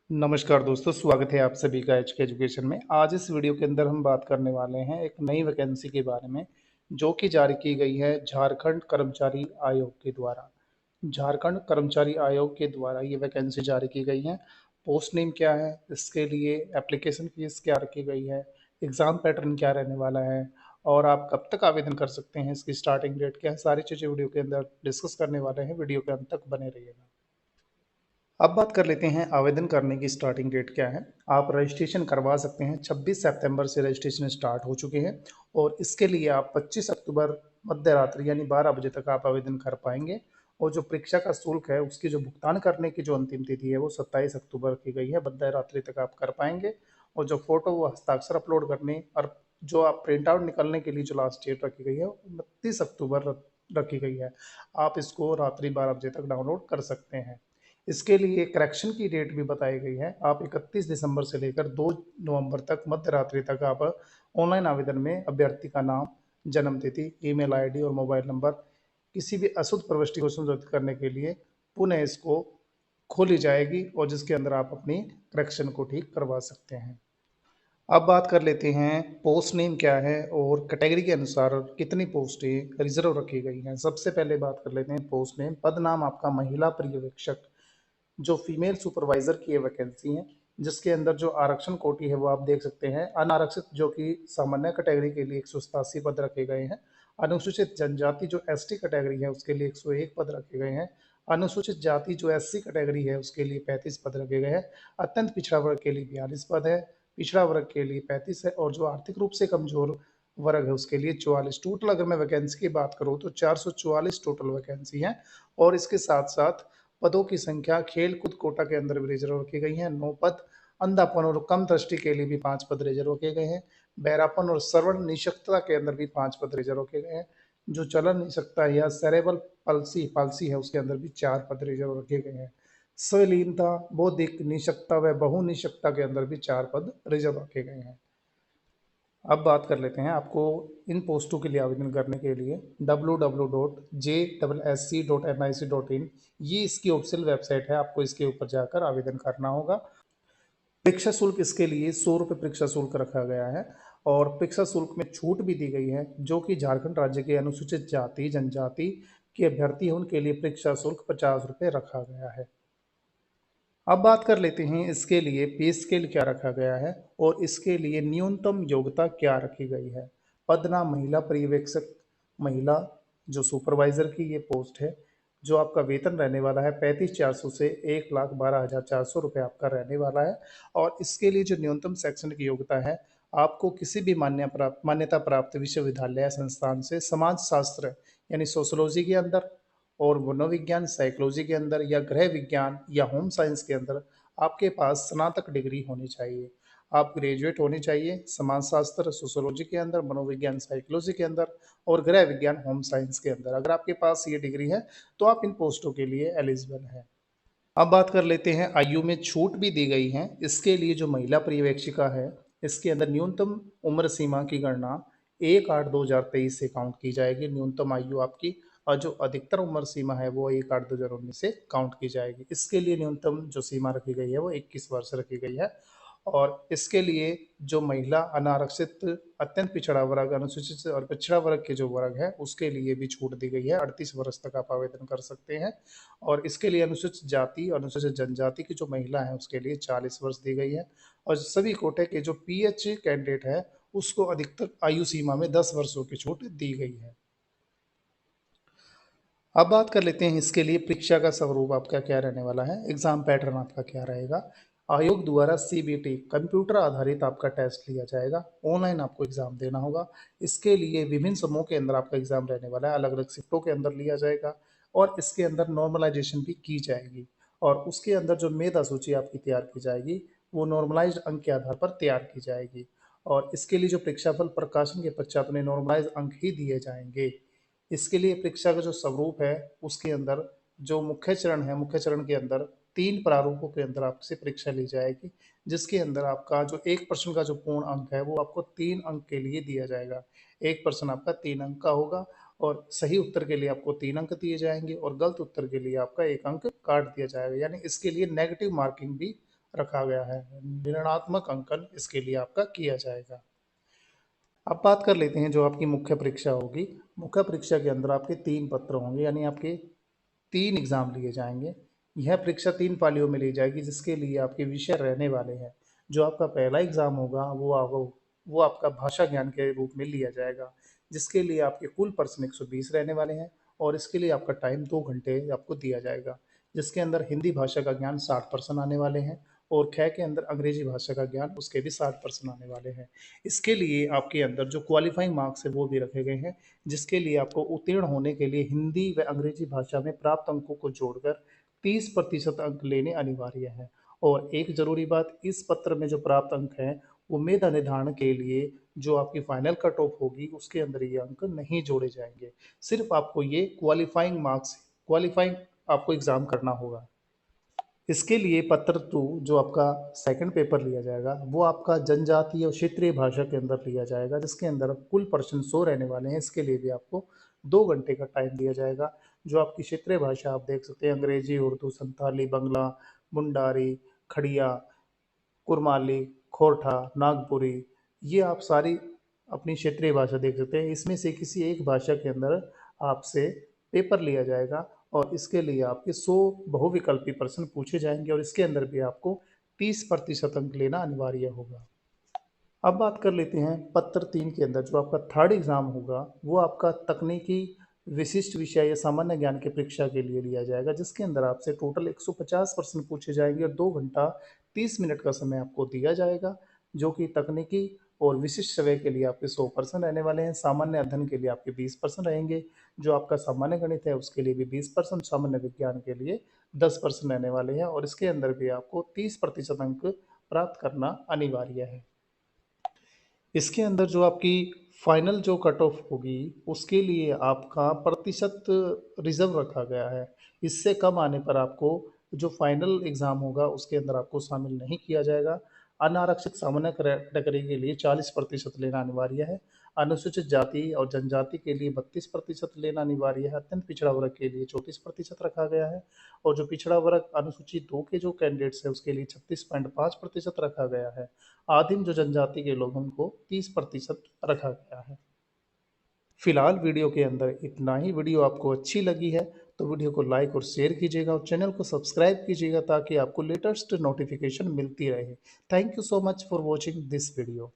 नमस्कार दोस्तों, स्वागत है आप सभी का एचके एजुकेशन में। आज इस वीडियो के अंदर हम बात करने वाले हैं एक नई वैकेंसी के बारे में, जो कि जारी की गई है झारखंड कर्मचारी आयोग के द्वारा। झारखंड कर्मचारी आयोग के द्वारा ये वैकेंसी जारी की गई है। पोस्ट नेम क्या है, इसके लिए एप्लीकेशन फीस क्या रखी गई है, एग्ज़ाम पैटर्न क्या रहने वाला है और आप कब तक आवेदन कर सकते हैं, इसकी स्टार्टिंग डेट क्या है, सारी चीज़ें वीडियो के अंदर डिस्कस करने वाले हैं। वीडियो के अंत तक बने रहिएगा। अब बात कर लेते हैं आवेदन करने की स्टार्टिंग डेट क्या है। आप रजिस्ट्रेशन करवा सकते हैं। 26 सितंबर से रजिस्ट्रेशन स्टार्ट हो चुके हैं और इसके लिए आप 25 अक्टूबर मध्य रात्रि यानी 12 बजे तक आप आवेदन कर पाएंगे। और जो परीक्षा का शुल्क है उसकी जो भुगतान करने की जो अंतिम तिथि है वो 27 अक्टूबर की गई है। मध्य रात्रि तक आप कर पाएंगे। और जो फोटो व हस्ताक्षर अपलोड करने और जो आप प्रिंट आउट निकलने के लिए जो लास्ट डेट रखी गई है 29 अक्टूबर रखी गई है। आप इसको रात्रि 12 बजे तक डाउनलोड कर सकते हैं। इसके लिए करेक्शन की डेट भी बताई गई है। आप 31 दिसंबर से लेकर 2 नवंबर तक मध्य रात्रि तक आप ऑनलाइन आवेदन में अभ्यर्थी का नाम, जन्म तिथि, ईमेल आईडी और मोबाइल नंबर किसी भी अशुद्ध प्रविष्टि को संशोधित करने के लिए पुनः इसको खोली जाएगी और जिसके अंदर आप अपनी करेक्शन को ठीक करवा सकते हैं। अब बात कर लेते हैं पोस्ट नेम क्या है और कैटेगरी के अनुसार कितनी पोस्टें रिजर्व रखी गई हैं। सबसे पहले बात कर लेते हैं पोस्ट नेम। पद नाम आपका महिला पर्यवेक्षक, जो फीमेल सुपरवाइजर की ये वैकेंसी है, जिसके अंदर जो आरक्षण कोटि है वो आप देख सकते हैं अनारक्षित, जो कि सामान्य कैटेगरी के लिए 187 पद रखे गए हैं। अनुसूचित जनजाति जो एसटी कैटेगरी है उसके लिए 101 पद रखे गए हैं। अनुसूचित जाति जो एससी कैटेगरी है उसके लिए 35 पद रखे गए हैं। अत्यंत पिछड़ा वर्ग के लिए 42 पद है। पिछड़ा वर्ग के लिए 35 है और जो आर्थिक रूप से कमजोर वर्ग है उसके लिए 44। टोटल अगर मैं वैकेंसी की बात करूँ तो 444 टोटल वैकेंसी है। और इसके साथ साथ पदों की संख्या खेल कूद कोटा के अंदर भी रिजर्व रखी गई है 9 पद। अंधापन और कम दृष्टि के लिए भी 5 पद रिजर्व रखे गए हैं। बहरापन और श्रवण निशक्तता के अंदर भी 5 पद रिजर्व रखे गए हैं। जो चलन नहीं सकता या सेरेबल पल्सी पालसी है उसके अंदर भी 4 पद रिजर्व रखे गए हैं। स्वलीनता, बौद्धिक निशक्तता व बहु निशक्तता के अंदर भी 4 पद रिजर्व रखे गए हैं। अब बात कर लेते हैं आपको इन पोस्टों के लिए आवेदन करने के लिए www.jssc.nic.in, ये इसकी ऑफिशियल वेबसाइट है। आपको इसके ऊपर जाकर आवेदन करना होगा। परीक्षा शुल्क इसके लिए 100 रुपये परीक्षा शुल्क रखा गया है। और परीक्षा शुल्क में छूट भी दी गई है, जो कि झारखंड राज्य के अनुसूचित जाति जनजाति के अभ्यर्थी हैं उनके लिए परीक्षा शुल्क 50 रुपये रखा गया है। अब बात कर लेते हैं इसके लिए पे स्केल क्या रखा गया है और इसके लिए न्यूनतम योग्यता क्या रखी गई है। पद नाम महिला पर्यवेक्षक, महिला जो सुपरवाइजर की ये पोस्ट है। जो आपका वेतन रहने वाला है 35,400 से 1,12,400 रुपये आपका रहने वाला है। और इसके लिए जो न्यूनतम शैक्षणिक योग्यता है, आपको किसी भी मान्यता प्राप्त विश्वविद्यालय या संस्थान से समाज शास्त्र यानी सोशोलॉजी के अंदर और मनोविज्ञान साइकोलॉजी के अंदर या गृह विज्ञान या होम साइंस के अंदर आपके पास स्नातक डिग्री होनी चाहिए। आप ग्रेजुएट होने चाहिए समाजशास्त्र सोशोलॉजी के अंदर, मनोविज्ञान साइकोलॉजी के अंदर और गृह विज्ञान होम साइंस के अंदर। अगर आपके पास ये डिग्री है तो आप इन पोस्टों के लिए एलिजिबल हैं। अब बात कर लेते हैं आयु में छूट भी दी गई है। इसके लिए जो महिला पर्यवेक्षिका है, इसके अंदर न्यूनतम उम्र सीमा की गणना 1/8/2023 से काउंट की जाएगी न्यूनतम आयु आपकी। और जो अधिकतर उम्र सीमा है वो 1/8/2019 से काउंट की जाएगी। इसके लिए न्यूनतम जो सीमा रखी गई है वो 21 वर्ष रखी गई है। और इसके लिए जो महिला अनारक्षित, अत्यंत पिछड़ा वर्ग, अनुसूचित और पिछड़ा वर्ग के जो वर्ग है उसके लिए भी छूट दी गई है। 38 वर्ष तक आप आवेदन कर सकते हैं। और इसके लिए अनुसूचित जाति और अनुसूचित जनजाति की जो महिला है उसके लिए 40 वर्ष दी गई है। और सभी कोटे के जो पीएच कैंडिडेट है उसको अधिकतर आयु सीमा में 10 वर्षों की छूट दी गई है। अब बात कर लेते हैं इसके लिए परीक्षा का स्वरूप आपका क्या रहने वाला है, एग्जाम पैटर्न आपका क्या रहेगा। आयोग द्वारा सीबीटी कंप्यूटर आधारित आपका टेस्ट लिया जाएगा। ऑनलाइन आपको एग्जाम देना होगा। इसके लिए विभिन्न समूह के अंदर आपका एग्जाम रहने वाला है, अलग अलग शिफ्टों के अंदर लिया जाएगा। और इसके अंदर नॉर्मलाइजेशन भी की जाएगी। और उसके अंदर जो मेधा सूची आपकी तैयार की जाएगी वो नॉर्मलाइज्ड अंक के आधार पर तैयार की जाएगी। और इसके लिए जो परीक्षाफल प्रकाशन के पश्चात उन्हें नॉर्मलाइज अंक ही दिए जाएंगे। इसके लिए परीक्षा का जो स्वरूप है उसके अंदर जो मुख्य चरण है, मुख्य चरण के अंदर 3 प्रारूपों के अंदर आपसे परीक्षा ली जाएगी। जिसके अंदर आपका जो एक प्रश्न का जो पूर्ण अंक है वो आपको 3 अंक के लिए दिया जाएगा। एक प्रश्न आपका 3 अंक का होगा और सही उत्तर के लिए आपको 3 अंक दिए जाएंगे और गलत उत्तर के लिए आपका 1 अंक काट दिया जाएगा। यानी इसके लिए नेगेटिव मार्किंग भी रखा गया है। ऋणात्मक अंकन इसके लिए आपका किया जाएगा। अब बात कर लेते हैं जो आपकी मुख्य परीक्षा होगी। मुख्य परीक्षा के अंदर आपके 3 पत्र होंगे, यानी आपके 3 एग्ज़ाम लिए जाएँगे। यह परीक्षा 3 पालियों में ली जाएगी, जिसके लिए आपके विषय रहने वाले हैं। जो आपका पहला एग्ज़ाम होगा वो आपका भाषा ज्ञान के रूप में लिया जाएगा, जिसके लिए आपके कुल प्रश्न 120 रहने वाले हैं और इसके लिए आपका टाइम 2 घंटे आपको दिया जाएगा। जिसके अंदर हिंदी भाषा का ज्ञान 60% आने वाले हैं और ख के अंदर अंग्रेजी भाषा का ज्ञान उसके भी 60% आने वाले हैं। इसके लिए आपके अंदर जो क्वालिफाइंग मार्क्स है वो भी रखे गए हैं, जिसके लिए आपको उत्तीर्ण होने के लिए हिंदी व अंग्रेजी भाषा में प्राप्त अंकों को जोड़कर 30% अंक लेने अनिवार्य है। और एक जरूरी बात, इस पत्र में जो प्राप्त अंक हैं वो मेधा निर्धारण के लिए जो आपकी फाइनल कट ऑफ होगी उसके अंदर ये अंक नहीं जोड़े जाएंगे। सिर्फ आपको ये क्वालिफाइंग आपको एग्जाम करना होगा। इसके लिए पत्र 2 जो आपका सेकंड पेपर लिया जाएगा वो आपका जनजातीय और क्षेत्रीय भाषा के अंदर लिया जाएगा, जिसके अंदर कुल प्रश्न 100 रहने वाले हैं। इसके लिए भी आपको 2 घंटे का टाइम दिया जाएगा। जो आपकी क्षेत्रीय भाषा आप देख सकते हैं, अंग्रेजी, उर्दू, संथाली, बंगला, मुंडारी, खड़िया, कुरमाली, खोरठा, नागपुरी, ये आप सारी अपनी क्षेत्रीय भाषा देख सकते हैं। इसमें से किसी एक भाषा के अंदर आपसे पेपर लिया जाएगा और इसके लिए आपके 100 बहुविकल्पी प्रश्न पूछे जाएंगे और इसके अंदर भी आपको 30% अंक लेना अनिवार्य होगा। अब बात कर लेते हैं पत्र 3 के अंदर जो आपका थर्ड एग्जाम होगा वो आपका तकनीकी विशिष्ट विषय या सामान्य ज्ञान की परीक्षा के लिए लिया जाएगा, जिसके अंदर आपसे टोटल 150 प्रश्न पूछे जाएंगे और 2 घंटा 30 मिनट का समय आपको दिया जाएगा। जो कि तकनीकी और विशिष्ट सेवा के लिए आपके 100% रहने वाले हैं। सामान्य अध्ययन के लिए आपके 20% रहेंगे। जो आपका सामान्य गणित है उसके लिए भी 20%, सामान्य विज्ञान के लिए 10% रहने वाले हैं और इसके अंदर भी आपको 30% अंक प्राप्त करना अनिवार्य है। इसके अंदर जो आपकी फाइनल जो कट ऑफ होगी उसके लिए आपका प्रतिशत रिजर्व रखा गया है। इससे कम आने पर आपको जो फाइनल एग्ज़ाम होगा उसके अंदर आपको शामिल नहीं किया जाएगा। अनारक्षित सामान्य कैटेगरी के लिए 40% लेना अनिवार्य है। अनुसूचित जाति और जनजाति के लिए 32% लेना अनिवार्य है। अत्यंत पिछड़ा वर्ग के लिए 34% रखा गया है और जो पिछड़ा वर्ग अनुसूची 2 के जो कैंडिडेट्स हैं उसके लिए 36.5% रखा गया है। आदिम जो जनजाति के लोगों को 30% रखा गया है। फिलहाल वीडियो के अंदर इतना ही। वीडियो आपको अच्छी लगी है तो वीडियो को लाइक और शेयर कीजिएगा और चैनल को सब्सक्राइब कीजिएगा ताकि आपको लेटेस्ट नोटिफिकेशन मिलती रहे। Thank you so much for watching this video.